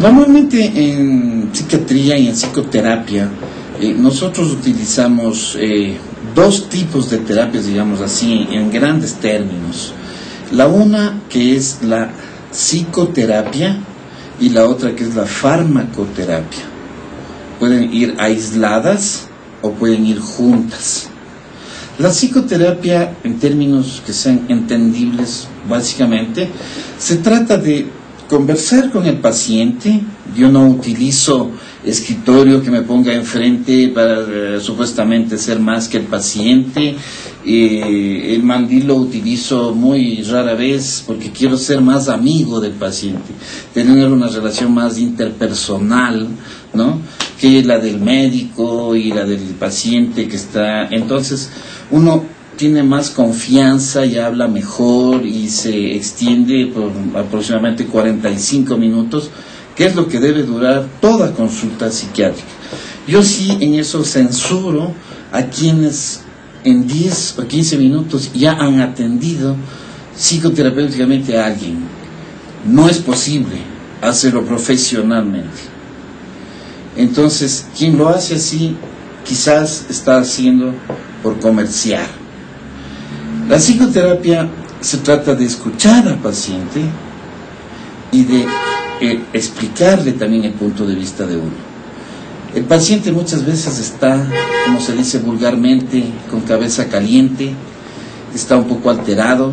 Normalmente en psiquiatría y en psicoterapia nosotros utilizamos dos tipos de terapias, digamos así, en grandes términos. La una que es la psicoterapia y la otra que es la farmacoterapia. Pueden ir aisladas o pueden ir juntas. La psicoterapia, en términos que sean entendibles, básicamente, se trata de conversar con el paciente. Yo no utilizo escritorio que me ponga enfrente para supuestamente ser más que el paciente. El mandil lo utilizo muy rara vez porque quiero ser más amigo del paciente, tener una relación más interpersonal, ¿no?, que la del médico y la del paciente que está. Entonces uno tiene más confianza y habla mejor y se extiende por aproximadamente 45 minutos, que es lo que debe durar toda consulta psiquiátrica. Yo sí en eso censuro a quienes en 10 o 15 minutos ya han atendido psicoterapéuticamente a alguien. No es posible hacerlo profesionalmente. Entonces, quien lo hace así, quizás está haciendo por comerciar. La psicoterapia se trata de escuchar al paciente y de explicarle también el punto de vista de uno. El paciente muchas veces está, como se dice vulgarmente, con cabeza caliente, está un poco alterado,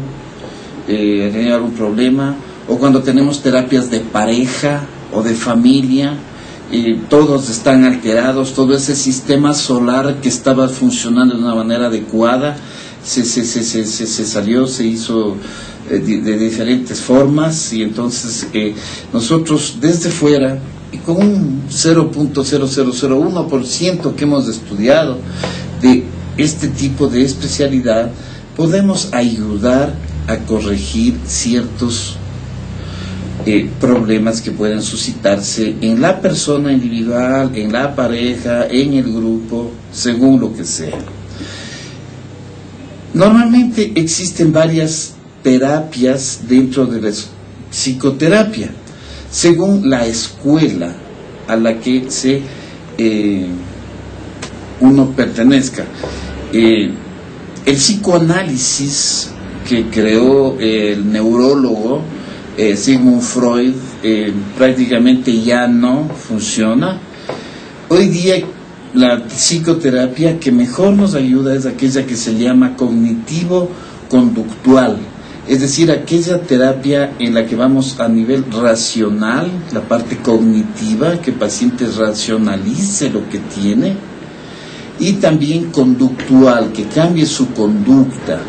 tiene algún problema, o cuando tenemos terapias de pareja o de familia, todos están alterados, todo ese sistema solar que estaba funcionando de una manera adecuada se salió, se hizo de diferentes formas, y entonces nosotros desde fuera, y con un 0.0001% que hemos estudiado de este tipo de especialidad, podemos ayudar a corregir ciertos problemas que pueden suscitarse en la persona individual, en la pareja, en el grupo, según lo que sea. Normalmente existen varias terapias dentro de la psicoterapia, según la escuela a la que uno pertenezca. El psicoanálisis que creó el neurólogo Sigmund Freud prácticamente ya no funciona. Hoy día la psicoterapia que mejor nos ayuda es aquella que se llama cognitivo-conductual, es decir, aquella terapia en la que vamos a nivel racional, la parte cognitiva, que el paciente racionalice lo que tiene, y también conductual, que cambie su conducta.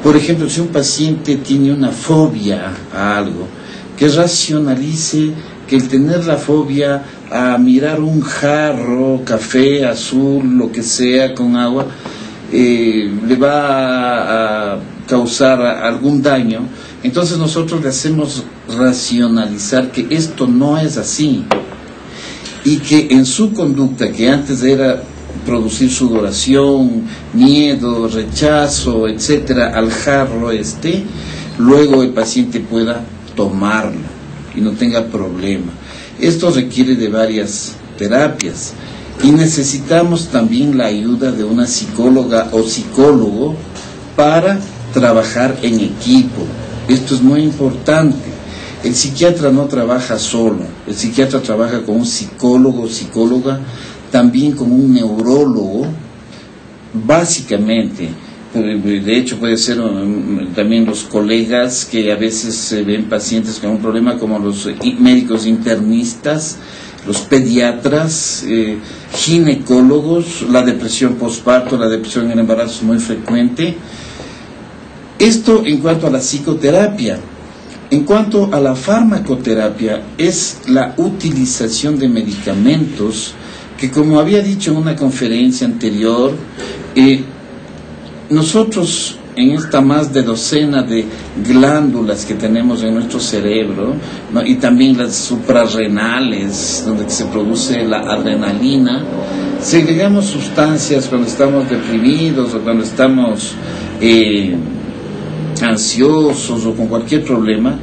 Por ejemplo, si un paciente tiene una fobia a algo, que racionalice que el tener la fobia a mirar un jarro, café, azul, lo que sea, con agua, le va a causar algún daño. Entonces nosotros le hacemos racionalizar que esto no es así, y que en su conducta, que antes era producir sudoración, miedo, rechazo, etcétera, al jarro luego el paciente pueda tomarlo y no tenga problema. Esto requiere de varias terapias y necesitamos también la ayuda de una psicóloga o psicólogo para trabajar en equipo. Esto es muy importante. El psiquiatra no trabaja solo, el psiquiatra trabaja con un psicólogo o psicóloga, también con un neurólogo, básicamente. De hecho puede ser también los colegas que a veces ven pacientes con un problema, como los médicos internistas, los pediatras, ginecólogos. La depresión postparto, la depresión en el embarazo es muy frecuente. Esto en cuanto a la psicoterapia. En cuanto a la farmacoterapia, es la utilización de medicamentos que, como había dicho en una conferencia anterior, nosotros en esta más de docena de glándulas que tenemos en nuestro cerebro, ¿no?, y también las suprarrenales, donde se produce la adrenalina, segregamos sustancias cuando estamos deprimidos o cuando estamos ansiosos o con cualquier problema,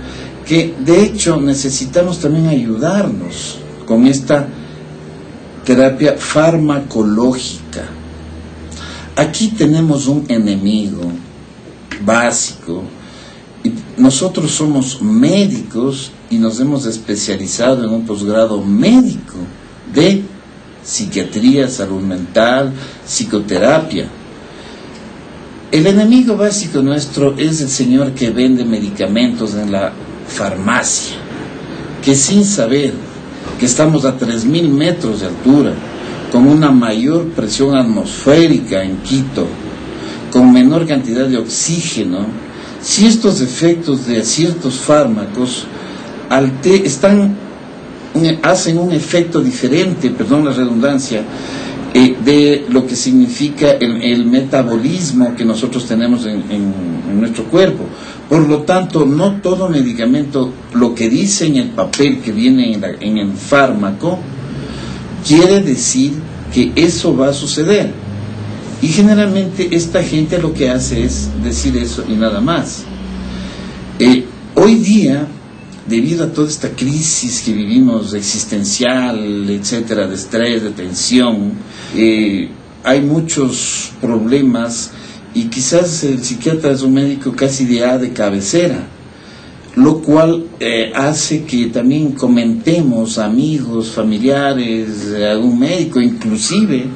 que de hecho necesitamos también ayudarnos con esta terapia farmacológica. Aquí tenemos un enemigo básico. Y nosotros somos médicos y nos hemos especializado en un posgrado médico de psiquiatría, salud mental, psicoterapia. El enemigo básico nuestro es el señor que vende medicamentos en la farmacia, que sin saber que estamos a 3.000 metros de altura, con una mayor presión atmosférica en Quito, con menor cantidad de oxígeno, si estos efectos de ciertos fármacos hacen un efecto diferente, perdón la redundancia, de lo que significa el metabolismo que nosotros tenemos en nuestro cuerpo. Por lo tanto, no todo medicamento, lo que dice en el papel que viene en el fármaco, quiere decir que eso va a suceder. Y generalmente esta gente lo que hace es decir eso y nada más. Hoy día, debido a toda esta crisis que vivimos existencial, etcétera, de estrés, de tensión, hay muchos problemas y quizás el psiquiatra es un médico casi de cabecera, lo cual hace que también comentemos amigos, familiares, a un médico inclusive,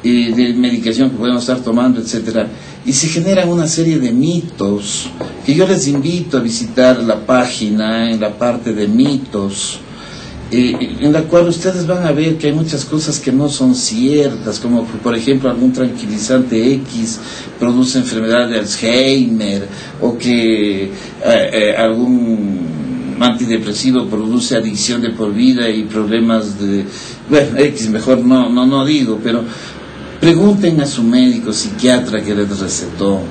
de medicación que podemos estar tomando, etcétera, y se generan una serie de mitos que yo les invito a visitar la página en la parte de mitos, en la cual ustedes van a ver que hay muchas cosas que no son ciertas, como por ejemplo algún tranquilizante X produce enfermedad de Alzheimer, o que algún antidepresivo produce adicción de por vida y problemas de, bueno, X mejor no digo, pero pregunten a su médico psiquiatra que les recetó,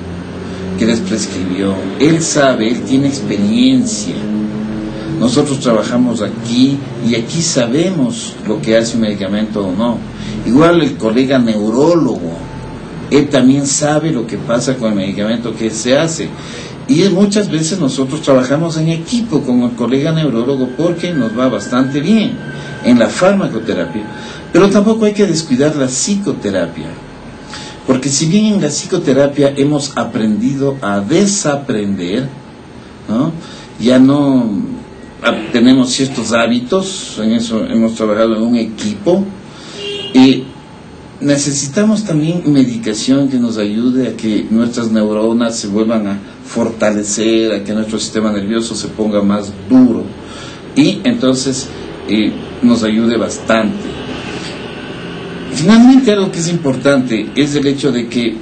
que les prescribió. Él sabe, él tiene experiencia. Nosotros trabajamos aquí y aquí sabemos lo que hace un medicamento o no. Igual el colega neurólogo, él también sabe lo que pasa con el medicamento que se hace. Y muchas veces nosotros trabajamos en equipo con el colega neurólogo porque nos va bastante bien en la farmacoterapia. Pero tampoco hay que descuidar la psicoterapia, porque si bien en la psicoterapia hemos aprendido a desaprender, ¿no? Ya no tenemos ciertos hábitos, en eso hemos trabajado en un equipo, y necesitamos también medicación que nos ayude a que nuestras neuronas se vuelvan a fortalecer, a que nuestro sistema nervioso se ponga más duro, y entonces nos ayude bastante. Finalmente, algo que es importante es el hecho de que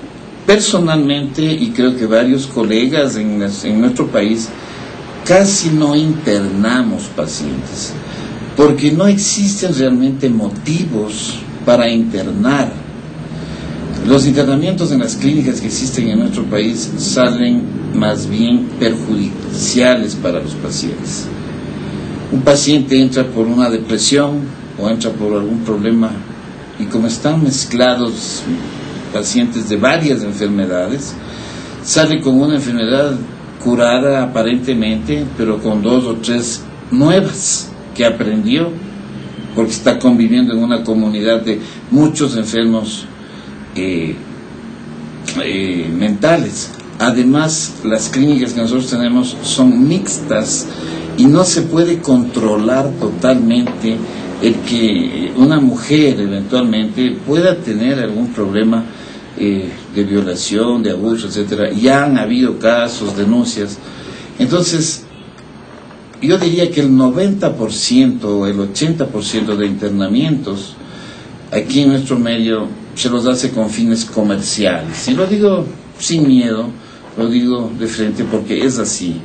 personalmente, y creo que varios colegas en nuestro país, casi no internamos pacientes, porque no existen realmente motivos para internar. Los internamientos en las clínicas que existen en nuestro país salen más bien perjudiciales para los pacientes. Un paciente entra por una depresión o entra por algún problema, y como están mezclados pacientes de varias enfermedades, sale con una enfermedad curada aparentemente, pero con 2 o 3 nuevas que aprendió, porque está conviviendo en una comunidad de muchos enfermos mentales. Además, las clínicas que nosotros tenemos son mixtas y no se puede controlar totalmente el que una mujer eventualmente pueda tener algún problema de violación, de abuso, etcétera. Ya han habido casos, denuncias. Entonces, yo diría que el 90% o el 80% de internamientos aquí en nuestro medio se los hace con fines comerciales. Y lo digo sin miedo, lo digo de frente porque es así.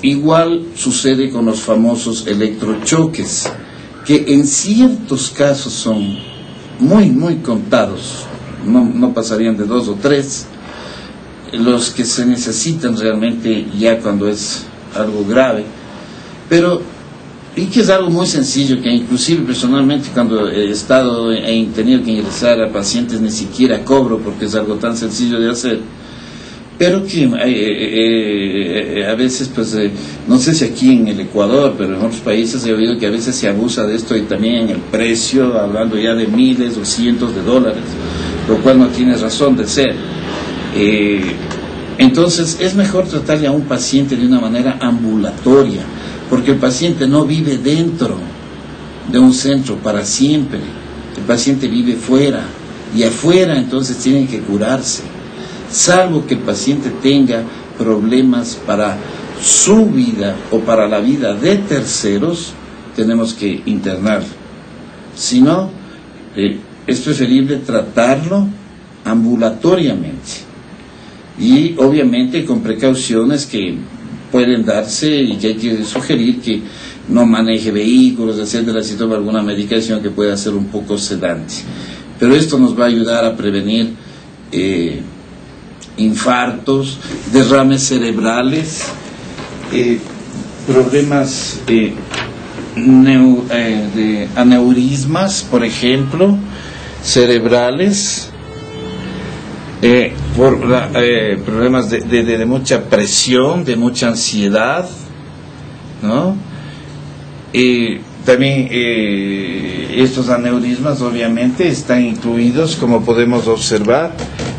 Igual sucede con los famosos electrochoques, que en ciertos casos son muy contados, no pasarían de 2 o 3, los que se necesitan realmente ya cuando es algo grave, pero y que es algo muy sencillo, que inclusive personalmente cuando he estado tenido que ingresar a pacientes ni siquiera cobro porque es algo tan sencillo de hacer. pero que a veces, pues, no sé si aquí en el Ecuador, pero en otros países he oído que a veces se abusa de esto y también en el precio, hablando ya de miles o cientos de dólares, lo cual no tiene razón de ser. Entonces es mejor tratarle a un paciente de una manera ambulatoria, porque el paciente no vive dentro de un centro para siempre, el paciente vive fuera, y afuera entonces tienen que curarse, salvo que el paciente tenga problemas para su vida o para la vida de terceros, tenemos que internarlo. Si no, es preferible tratarlo ambulatoriamente y obviamente con precauciones que pueden darse y que hay que sugerir que no maneje vehículos, etcétera, si toma alguna medicación que pueda ser un poco sedante. Pero esto nos va a ayudar a prevenir infartos, derrames cerebrales, problemas de aneurismas, por ejemplo, cerebrales, problemas de mucha presión, de mucha ansiedad, ¿no? También estos aneurismas obviamente están incluidos, como podemos observar,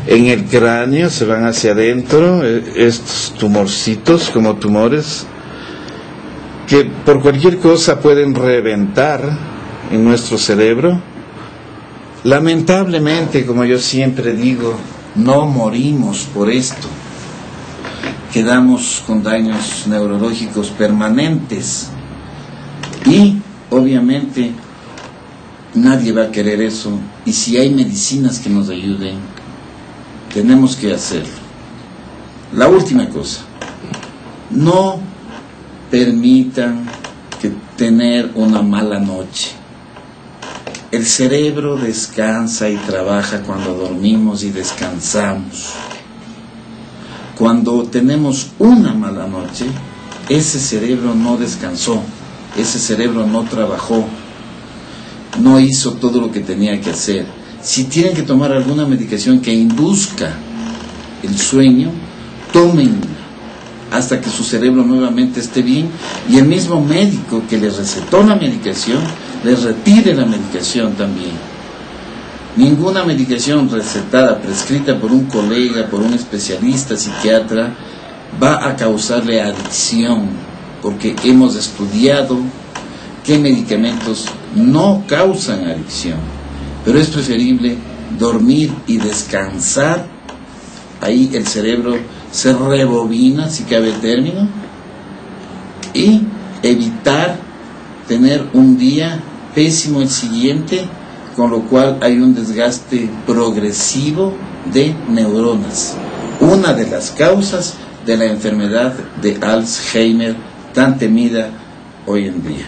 en el cráneo, se van hacia adentro, estos tumorcitos como tumores, que por cualquier cosa pueden reventar en nuestro cerebro. Lamentablemente, como yo siempre digo, no morimos por esto, quedamos con daños neurológicos permanentes y obviamente nadie va a querer eso, y si hay medicinas que nos ayuden, tenemos que hacerlo. La última cosa, no permitan que tener una mala noche. El cerebro descansa y trabaja cuando dormimos y descansamos. Cuando tenemos una mala noche, ese cerebro no descansó, ese cerebro no trabajó, no hizo todo lo que tenía que hacer. Si tienen que tomar alguna medicación que induzca el sueño, tómenla hasta que su cerebro nuevamente esté bien y el mismo médico que les recetó la medicación les retire la medicación también. Ninguna medicación recetada, prescrita por un colega, por un especialista, psiquiatra, va a causarle adicción, porque hemos estudiado qué medicamentos no causan adicción. Pero es preferible dormir y descansar, ahí el cerebro se rebobina, si cabe el término, y evitar tener un día pésimo el siguiente, con lo cual hay un desgaste progresivo de neuronas, una de las causas de la enfermedad de Alzheimer tan temida hoy en día.